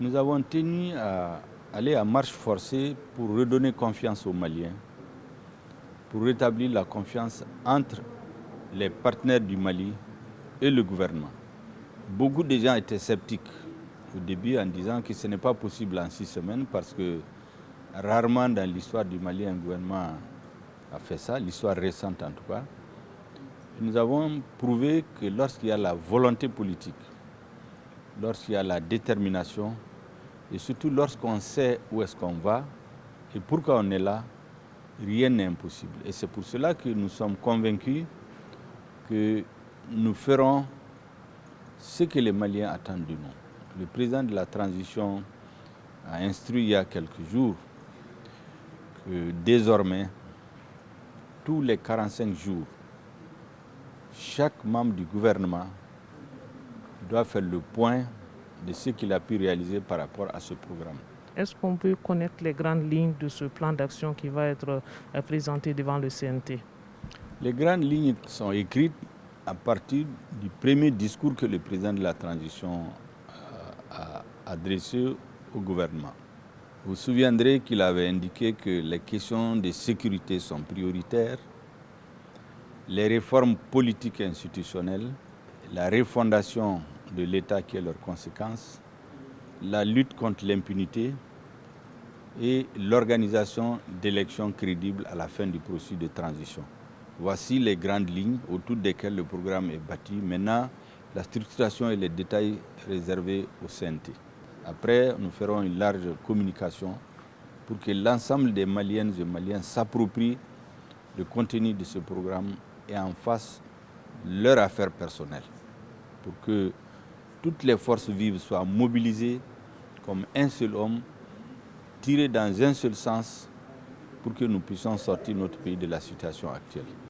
Nous avons tenu à aller à marche forcée pour redonner confiance aux Maliens, pour rétablir la confiance entre les partenaires du Mali et le gouvernement. Beaucoup de gens étaient sceptiques au début en disant que ce n'est pas possible en 6 semaines parce que rarement dans l'histoire du Mali un gouvernement a fait ça, l'histoire récente en tout cas. Nous avons prouvé que lorsqu'il y a la volonté politique, lorsqu'il y a la détermination et surtout lorsqu'on sait où est-ce qu'on va et pourquoi on est là, rien n'est impossible. Et c'est pour cela que nous sommes convaincus que nous ferons ce que les Maliens attendent de nous. Le président de la transition a instruit il y a quelques jours que désormais, tous les 45 jours, chaque membre du gouvernement doit faire le point de ce qu'il a pu réaliser par rapport à ce programme. Est-ce qu'on peut connaître les grandes lignes de ce plan d'action qui va être présenté devant le CNT? Les grandes lignes sont écrites à partir du premier discours que le président de la transition a adressé au gouvernement. Vous vous souviendrez qu'il avait indiqué que les questions de sécurité sont prioritaires, les réformes politiques et institutionnelles, la refondation de l'État qui est leur conséquence, la lutte contre l'impunité et l'organisation d'élections crédibles à la fin du processus de transition. Voici les grandes lignes autour desquelles le programme est bâti. Maintenant, la structuration et les détails réservés au CNT. Après, nous ferons une large communication pour que l'ensemble des Maliennes et Maliens s'approprient le contenu de ce programme et en fassent leur affaire personnelle, pour que toutes les forces vives soient mobilisées comme un seul homme, tirées dans un seul sens, pour que nous puissions sortir notre pays de la situation actuelle.